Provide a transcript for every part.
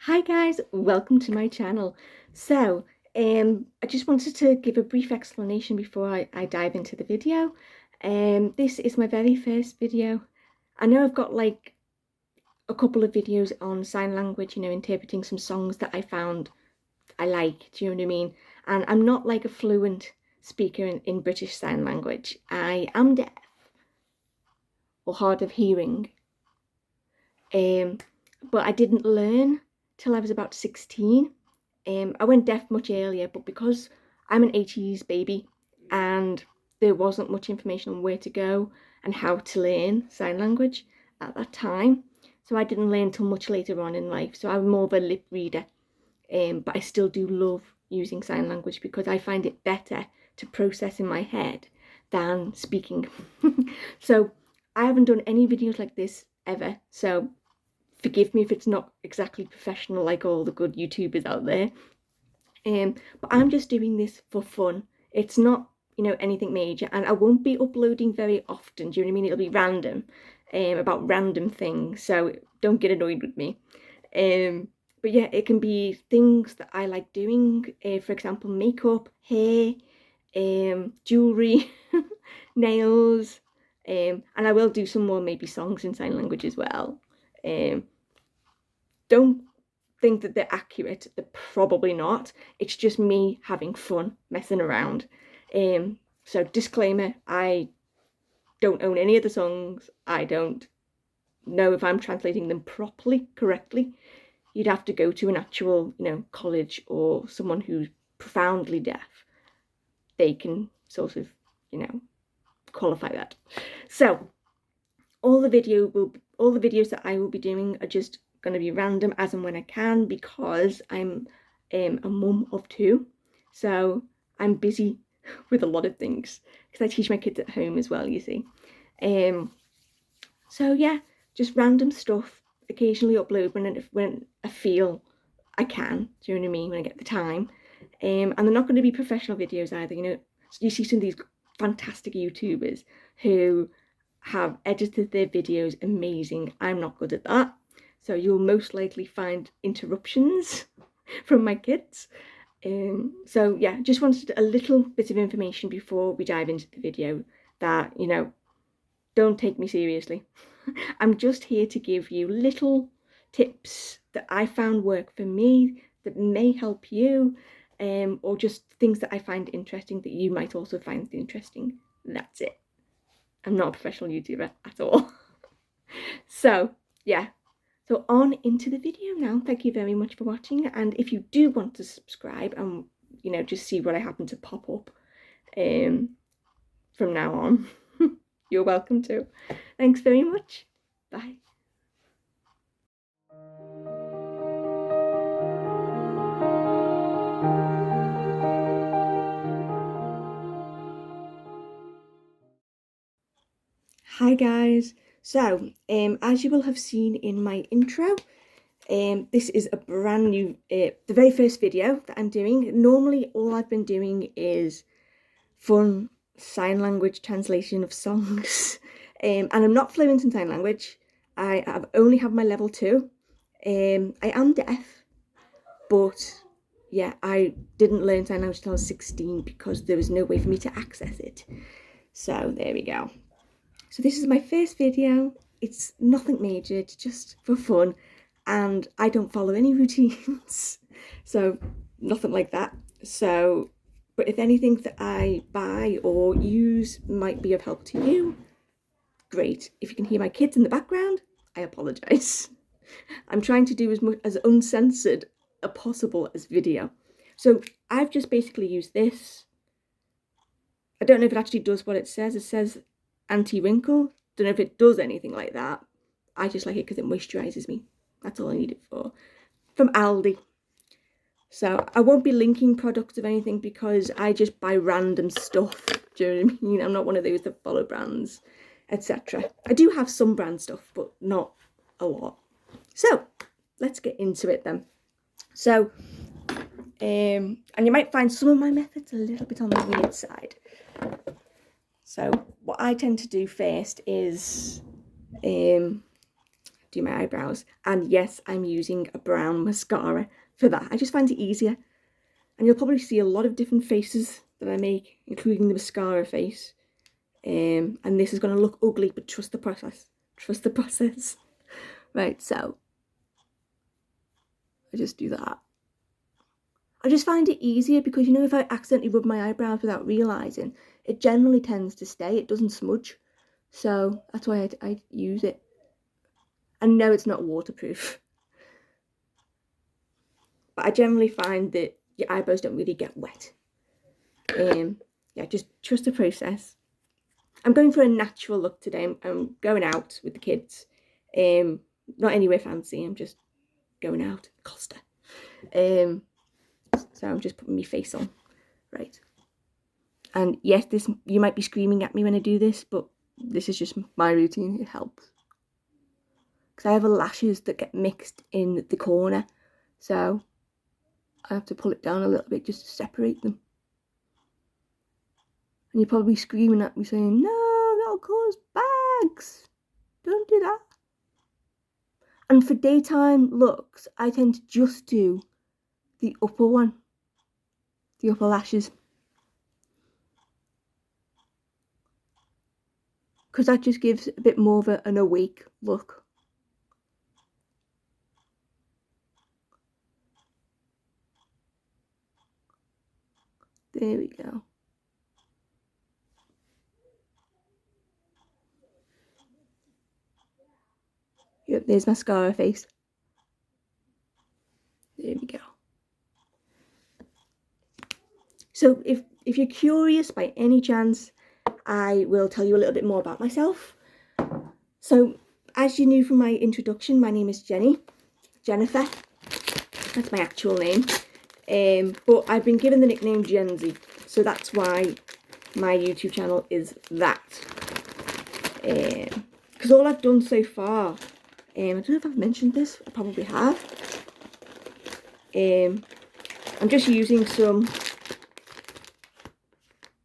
Hi guys, welcome to my channel. I just wanted to give a brief explanation before I dive into the video. This is my very first video. I know I've got like a couple of videos on sign language, interpreting some songs that I found I like, do you know what I mean? And I'm not like a fluent speaker in British Sign Language. I am deaf or hard of hearing. But I didn't learn till I was about 16. I went deaf much earlier, but because I'm an 80s baby and there wasn't much information on where to go and how to learn sign language at that time, so I didn't learn till much later on in life. So I'm more of a lip reader, but I still do love using sign language because I find it better to process in my head than speaking. So I haven't done any videos like this ever, so forgive me if it's not exactly professional like all the good YouTubers out there. But I'm just doing this for fun. It's not, anything major, and I won't be uploading very often. Do you know what I mean? It'll be random, about random things. So don't get annoyed with me. But yeah, it can be things that I like doing. For example, makeup, hair, jewelry, nails, and I will do some more maybe songs in sign language as well. Don't think that they're accurate. They're probably not. It's just me having fun messing around. So disclaimer, I don't own any of the songs. I don't know if I'm translating them properly, correctly. You'd have to go to an actual, college or someone who's profoundly deaf. They can sort of, qualify that. So all the videos that I will be doing are just going to be random as and when I can, because I'm a mum of two, so I'm busy with a lot of things because I teach my kids at home as well, you see. So yeah, just random stuff. Occasionally upload when I feel I can. Do you know what I mean? When I get the time. And they're not going to be professional videos either. You see some of these fantastic YouTubers who have edited their videos amazing. I'm not good at that. So you'll most likely find interruptions from my kids. So yeah, just wanted a little bit of information before we dive into the video that, don't take me seriously. I'm just here to give you little tips that I found work for me that may help you, or just things that I find interesting that you might also find interesting. That's it. I'm not a professional YouTuber at all. So yeah, so on into the video now. Thank you very much for watching, and if you do want to subscribe and just see what I happen to pop up from now on, you're welcome to. Thanks very much. Bye. Hi guys. So as you will have seen in my intro, this is a brand new, the very first video that I'm doing. Normally all I've been doing is fun sign language translation of songs. And I'm not fluent in sign language. I have only have my level 2. I am deaf, but yeah, I didn't learn sign language until I was 16 because there was no way for me to access it. So there we go. So this is my first video. It's nothing major, it's just for fun, and I don't follow any routines, so nothing like that. So, but if anything that I buy or use might be of help to you, great. If you can hear my kids in the background, I apologise. I'm trying to do as much as uncensored as possible as video. So I've just basically used this. I don't know if it actually does what it says. It says anti-wrinkle. Don't know if it does anything like that. I just like it because it moisturizes me. That's all I need it for. From Aldi. So I won't be linking products of anything because I just buy random stuff. Do you know what I mean? I'm not one of those that follow brands, etc. I do have some brand stuff, but not a lot. So let's get into it then. So, and you might find some of my methods a little bit on the weird side. So what I tend to do first is do my eyebrows. And yes, I'm using a brown mascara for that. I just find it easier. And you'll probably see a lot of different faces that I make, including the mascara face. And this is going to look ugly, but trust the process. Trust the process. Right, so I just do that. I just find it easier because, you know, if I accidentally rub my eyebrows without realising, it generally tends to stay. It doesn't smudge. So that's why I use it. And no, it's not waterproof. But I generally find that your eyebrows don't really get wet. Yeah, just trust the process. I'm going for a natural look today. I'm going out with the kids. Not anywhere fancy. I'm just going out. Costa. So I'm just putting my face on. Right. And yes, you might be screaming at me when I do this, but this is just my routine. It helps. Because I have lashes that get mixed in the corner. So I have to pull it down a little bit just to separate them. And you're probably screaming at me saying, no, that'll cause bags. Don't do that. And for daytime looks, I tend to just do the upper one. The upper lashes. Because that just gives a bit more of an awake look. There we go. Yep, there's mascara face. There we go. So if you're curious by any chance, I will tell you a little bit more about myself. So as you knew from my introduction, my name is Jennifer. That's my actual name. But I've been given the nickname Jenzy, so that's why my YouTube channel is that. Because all I've done so far, I don't know if I've mentioned this, I probably have. I'm just using some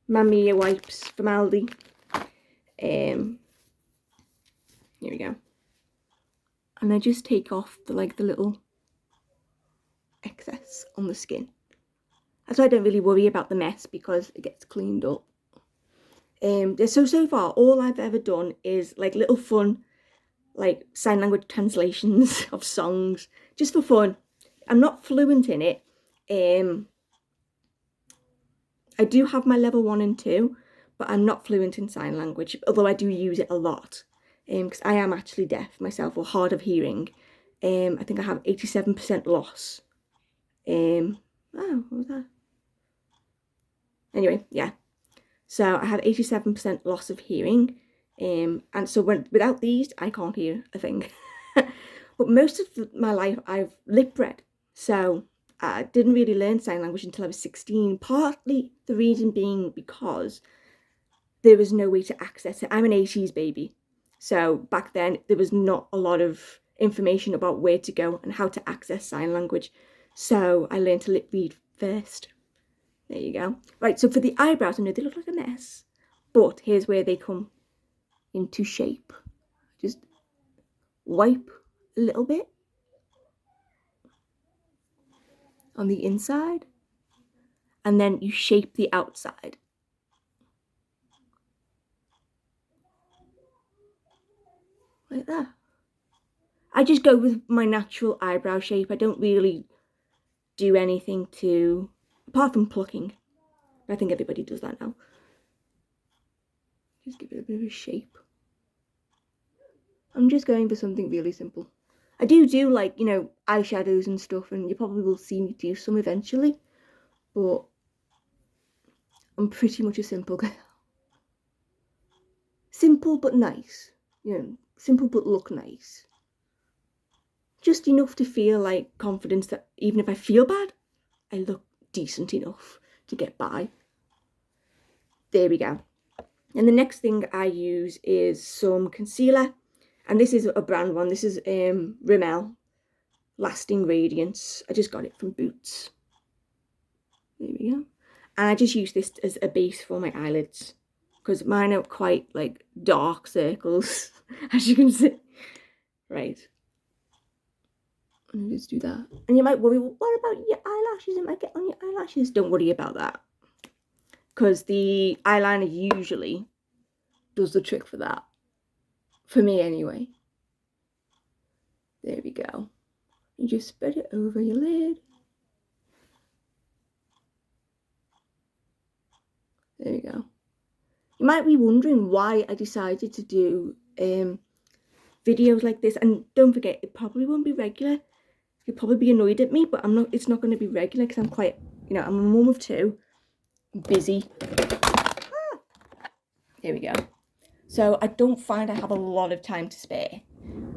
Mamiya wipes from Aldi. Here we go. And I just take off the little excess on the skin. That's why I don't really worry about the mess because it gets cleaned up. So far all I've ever done is little fun sign language translations of songs just for fun. I'm not fluent in it. I do have my level 1 and 2, but I'm not fluent in sign language, although I do use it a lot because I am actually deaf myself, or hard of hearing. I think I have 87% loss. Oh, what was that? Anyway, yeah. So I have 87% loss of hearing, and so without these, I can't hear a thing. But most of my life, I've lip read, so I didn't really learn sign language until I was 16. Partly the reason being because there was no way to access it. I'm an 80s baby, so back then there was not a lot of information about where to go and how to access sign language. So I learned to lip read first. There you go. Right, so for the eyebrows, I know they look like a mess, but here's where they come into shape. Just wipe a little bit on the inside, and then you shape the outside. Like that. I just go with my natural eyebrow shape. I don't really do anything to, apart from plucking. I think everybody does that now. Just give it a bit of a shape. I'm just going for something really simple. I do eyeshadows and stuff, and you probably will see me do some eventually, but I'm pretty much a simple girl. Simple but nice, simple but look nice. Just enough to feel confidence that even if I feel bad, I look decent enough to get by. There we go. And the next thing I use is some concealer, and this is a brand one. This is Rimmel Lasting Radiance. I just got it from Boots. There we go. And I just use this as a base for my eyelids because mine are quite dark circles, as you can see. Right. Let me just do that. And you might worry, well, what about your eyelashes? It might get on your eyelashes. Don't worry about that, because the eyeliner usually does the trick for that. For me anyway. There we go. You just spread it over your lid. There we go. You might be wondering why I decided to do videos like this, and don't forget, it probably won't be regular. You'll probably be annoyed at me, but it's not going to be regular, because I'm quite, I'm a mum of two, I'm busy. There we go. So I don't find I have a lot of time to spare,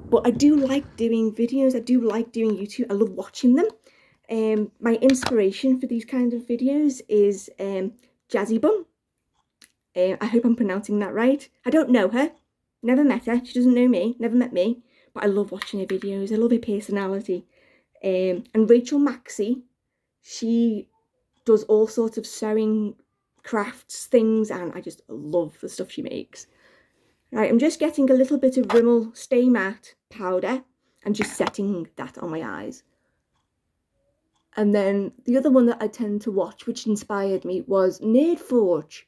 but I do like doing videos. I do like doing YouTube. I love watching them. My inspiration for these kind of videos is Jazzy Bum. I hope I'm pronouncing that right. I don't know her. Never met her. She doesn't know me. Never met me. But I love watching her videos. I love her personality. And Rachel Maxey, she does all sorts of sewing crafts things, and I just love the stuff she makes. Right, I'm just getting a little bit of Rimmel Stay Matte powder and just setting that on my eyes. And then the other one that I tend to watch, which inspired me, was Nerd Forge.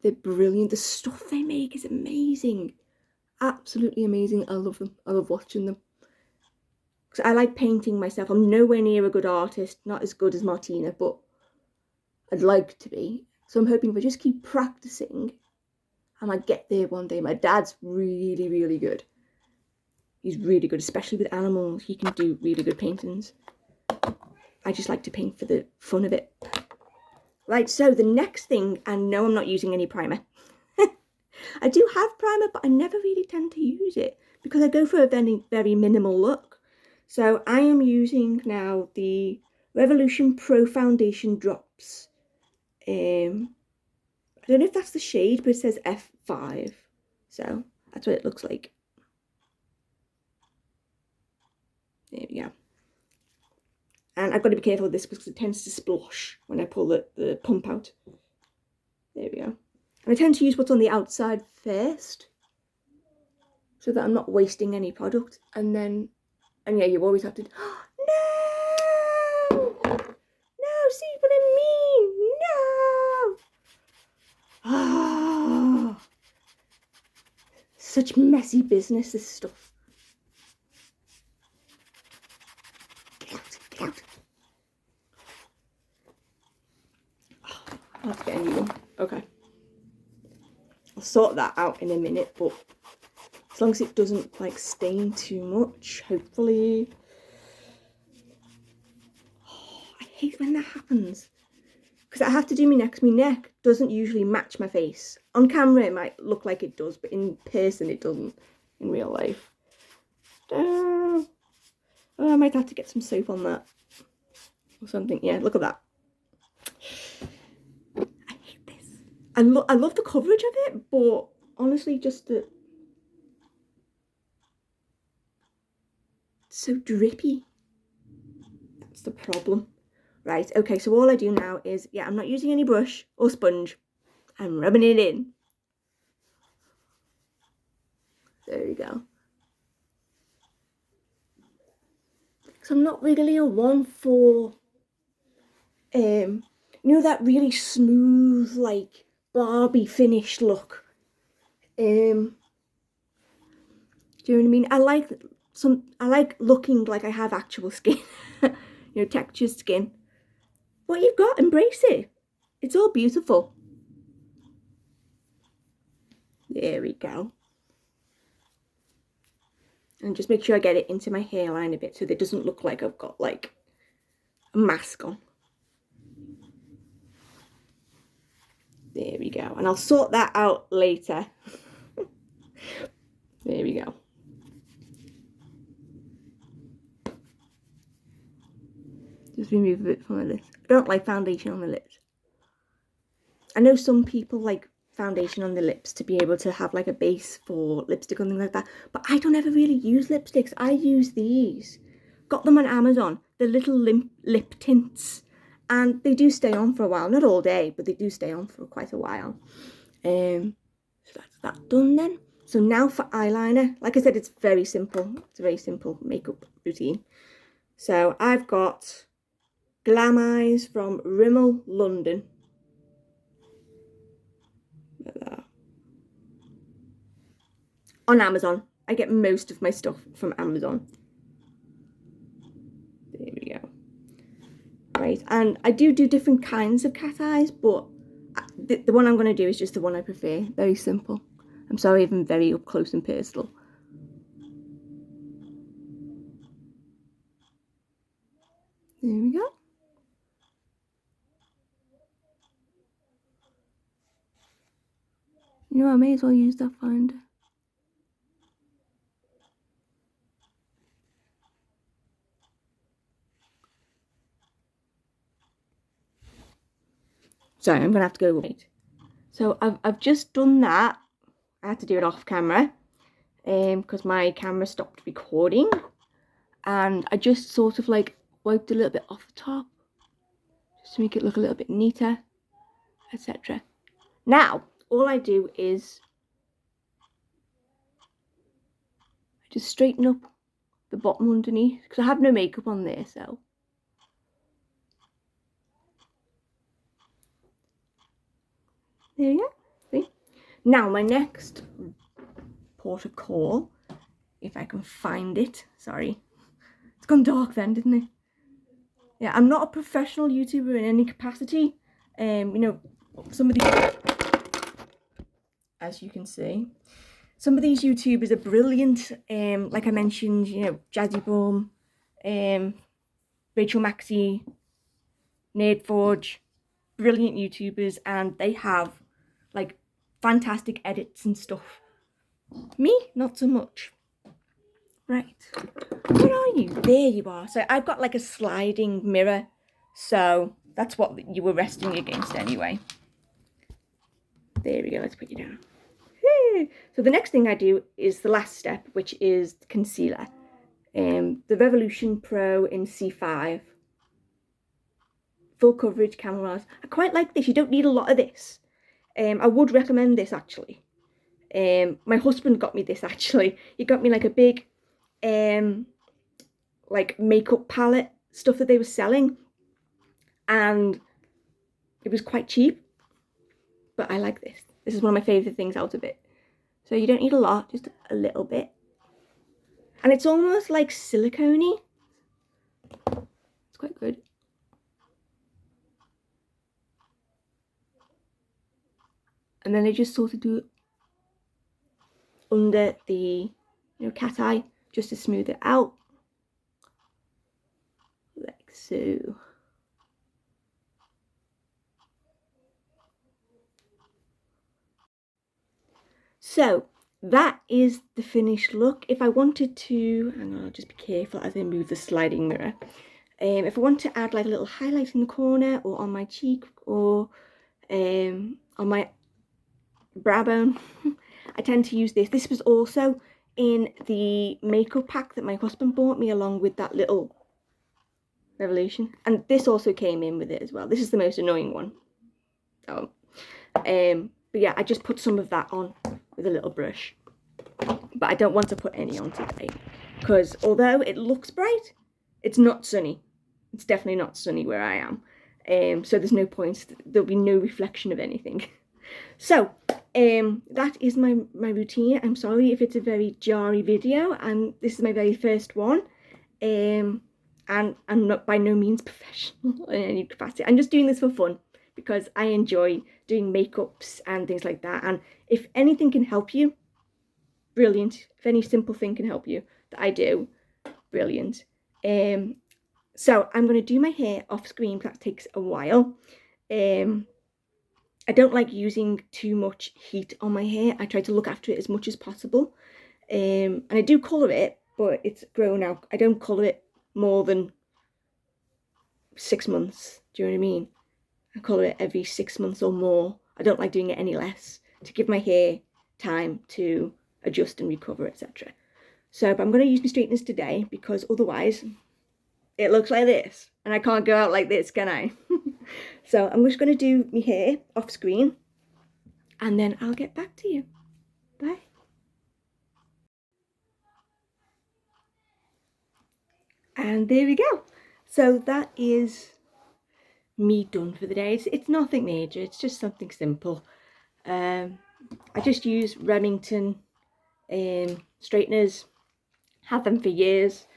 They're brilliant. The stuff they make is amazing. Absolutely amazing. I love them. I love watching them. Because I like painting myself. I'm nowhere near a good artist. Not as good as Martina, but I'd like to be. So I'm hoping if I just keep practicing, I might get there one day. My dad's really, really good. He's really good, especially with animals. He can do really good paintings. I just like to paint for the fun of it. Right, so the next thing, and no, I'm not using any primer. I do have primer, but I never really tend to use it because I go for a very, very minimal look. So I am using now the Revolution Pro Foundation Drops. I don't know if that's the shade, but it says F5. So that's what it looks like. There we go. And I've got to be careful with this because it tends to splosh when I pull the pump out. There we go. And I tend to use what's on the outside first, so that I'm not wasting any product. And yeah, you always have to, no! No, see what I mean? No! Ah, such messy business, this stuff. Get out. Oh, I'll have to get a new one. Okay. I'll sort that out in a minute, but as long as it doesn't like stain too much, hopefully. Oh, I hate when that happens, because I have to do my neck. My neck doesn't usually match my face. On camera it might look like it does, but in person it doesn't in real life. Oh, I might have to get some soap on that or something. Yeah, look at that. I hate this. I love the coverage of it, but honestly, just the so drippy. That's the problem. Right, okay, so all I do now is, yeah, I'm not using any brush or sponge. I'm rubbing it in. There you go. So I'm not really a one for, you know, that really smooth, like, Barbie finish look. Do you know what I mean? I like looking like I have actual skin, you know, textured skin. What you've got, embrace it. It's all beautiful. There we go. And just make sure I get it into my hairline a bit so that it doesn't look like I've got like a mask on. There we go. And I'll sort that out later. There we go. Just remove a bit from my lips. I don't like foundation on the lips. I know some people like foundation on the lips to be able to have like a base for lipstick or something like that, but I don't ever really use lipsticks. I use these. Got them on Amazon, the little lip tints, and they do stay on for a while. Not all day, but they do stay on for quite a while. So that's that done then. So now for eyeliner. Like I said, it's very simple. It's a very simple makeup routine. So I've got Glam Eyes from Rimmel London. On Amazon. I get most of my stuff from Amazon. There we go. Right, and I do different kinds of cat eyes, but the one I'm going to do is just the one I prefer. Very simple. I'm sorry, even very up close and personal. There we go. You know, I may as well use that finder. Sorry, I'm going to have to go wait. So I've just done that. I had to do it off camera because my camera stopped recording. And I just sort of like wiped a little bit off the top just to make it look a little bit neater, etc. Now, all I do is I just straighten up the bottom underneath because I have no makeup on there, so. There you go. See? Now, my next port of call, if I can find it. Sorry. It's gone dark then, didn't it? Yeah, I'm not a professional YouTuber in any capacity. You know, some of these, as you can see, some of these YouTubers are brilliant. Like I mentioned, you know, Jazzy Boom, Rachel Maxey, Nerdforge, brilliant YouTubers, and they have like fantastic edits and stuff. Me, not so much. Right, where are you? There you are. So I've got like a sliding mirror, so that's what you were resting against anyway. There we go, let's put you down. So the next thing I do is the last step, which is the concealer. The Revolution Pro in C5. Full coverage camouflage. I quite like this. You don't need a lot of this. I would recommend this actually. My husband got me this actually. He got me like a big like makeup palette stuff that they were selling, and it was quite cheap, but I like this. This is one of my favorite things out of it. So you don't need a lot, just a little bit, and it's almost like silicone-y. It's quite good. And then I just sort of do it under the, you know, cat eye, just to smooth it out, like so. So that is the finished look. If I wanted to, hang on, I'll just be careful as I move the sliding mirror. If I want to add like a little highlight in the corner or on my cheek or on my brow bone, I tend to use this. This was also in the makeup pack that my husband bought me along with that little Revolution. And this also came in with it as well. This is the most annoying one. Oh. But yeah, I just put some of that on with a little brush. But I don't want to put any on today because although it looks bright, it's not sunny. It's definitely not sunny where I am. So there's no point. There'll be no reflection of anything. So that is my routine. I'm sorry if it's a very jarry video, and this is my very first one. And I'm not by no means professional in any capacity. I'm just doing this for fun because I enjoy doing makeups and things like that. And if anything can help you, brilliant. If any simple thing can help you that I do, brilliant. So I'm going to do my hair off screen because that takes a while. I don't like using too much heat on my hair. I try to look after it as much as possible. And I do colour it, but it's grown out. I don't colour it more than 6 months. Do you know what I mean? I colour it every 6 months or more. I don't like doing it any less to give my hair time to adjust and recover, etc. So but I'm going to use my straighteners today because otherwise it looks like this and I can't go out like this, can I? So I'm just going to do my hair off screen and then I'll get back to you. Bye. And there we go. So that is me done for the day. It's nothing major, it's just something simple. I just use Remington straighteners. Had them for years.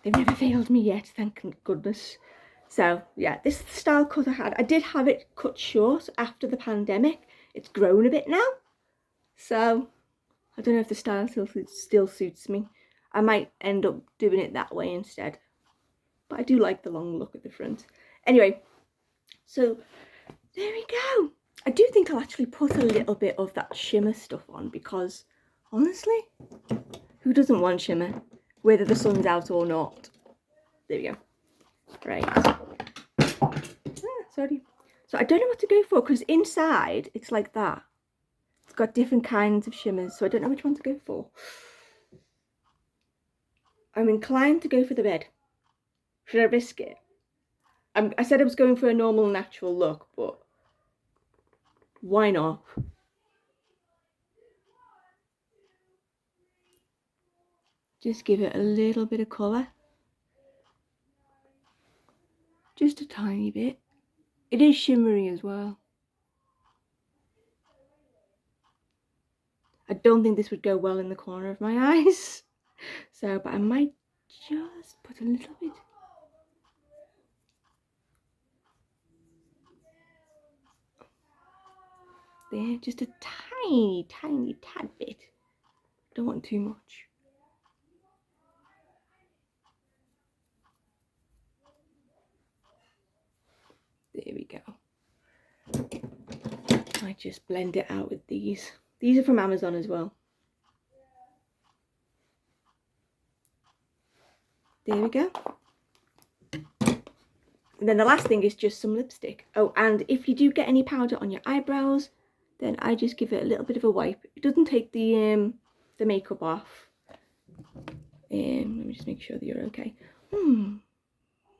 They've never failed me yet, thank goodness. So yeah, this is the style cut I had. I did have it cut short after the pandemic. It's grown a bit now, so I don't know if the style still suits me. I might end up doing it that way instead, but I do like the long look at the front. Anyway, so there we go. I do think I'll actually put a little bit of that shimmer stuff on, because honestly, who doesn't want shimmer, whether the sun's out or not? There we go. Right. Sorry. So I don't know what to go for, because inside it's like that. It's got different kinds of shimmers, so I don't know which one to go for. I'm inclined to go for the red. Should I risk it? I said I was going for a normal, natural look, but why not? Just give it a little bit of colour. Just a tiny bit. It is shimmery as well. I don't think this would go well in the corner of my eyes. So, but I might just put a little bit. There, just a tiny, tiny tad bit. Don't want too much. There we go. I just blend it out with these. These are from Amazon as well. There we go. And then the last thing is just some lipstick. Oh, and if you do get any powder on your eyebrows, then I just give it a little bit of a wipe. It doesn't take the makeup off. Let me just make sure that you're okay.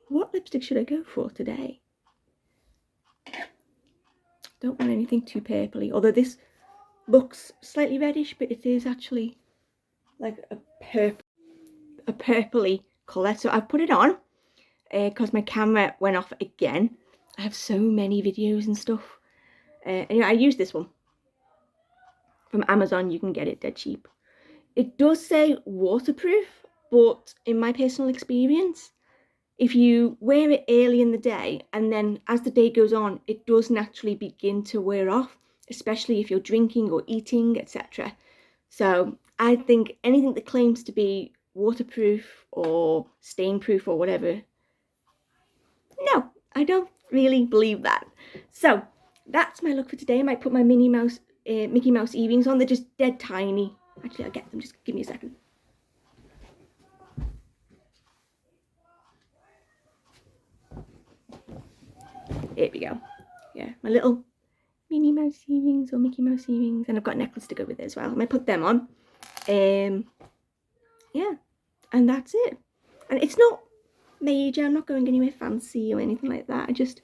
What lipstick should I go for today? Don't want anything too purpley, although this looks slightly reddish, but it is actually like a purpley colour. So I've put it on because my camera went off again. I have so many videos and stuff. Anyway, I use this one from Amazon. You can get it dead cheap. It does say waterproof, but in my personal experience, if you wear it early in the day and then as the day goes on, it does naturally begin to wear off, especially if you're drinking or eating, etc. So I think anything that claims to be waterproof or stain proof or whatever, no, I don't really believe that. So that's my look for today. I might put my Mickey Mouse earrings on. They're just dead tiny. Actually, I'll get them. Just give me a second. There we go. Yeah, my little Minnie Mouse earrings or Mickey Mouse earrings, and I've got a necklace to go with it as well. I might put them on. Yeah, and that's it. And it's not major. I'm not going anywhere fancy or anything like that. I just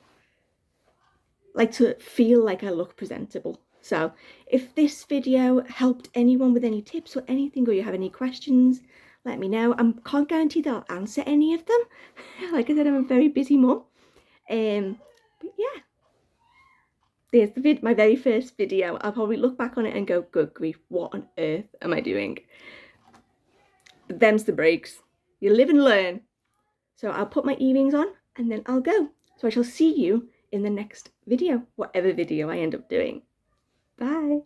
like to feel like I look presentable. So if this video helped anyone with any tips or anything, or you have any questions, let me know. I can't guarantee that I'll answer any of them. Like I said, I'm a very busy mum. But yeah, there's my very first video. I'll probably look back on it and go, good grief, what on earth am I doing? But them's the breaks. You live and learn. So I'll put my earrings on and then I'll go. So I shall see you in the next video, whatever video I end up doing. Bye.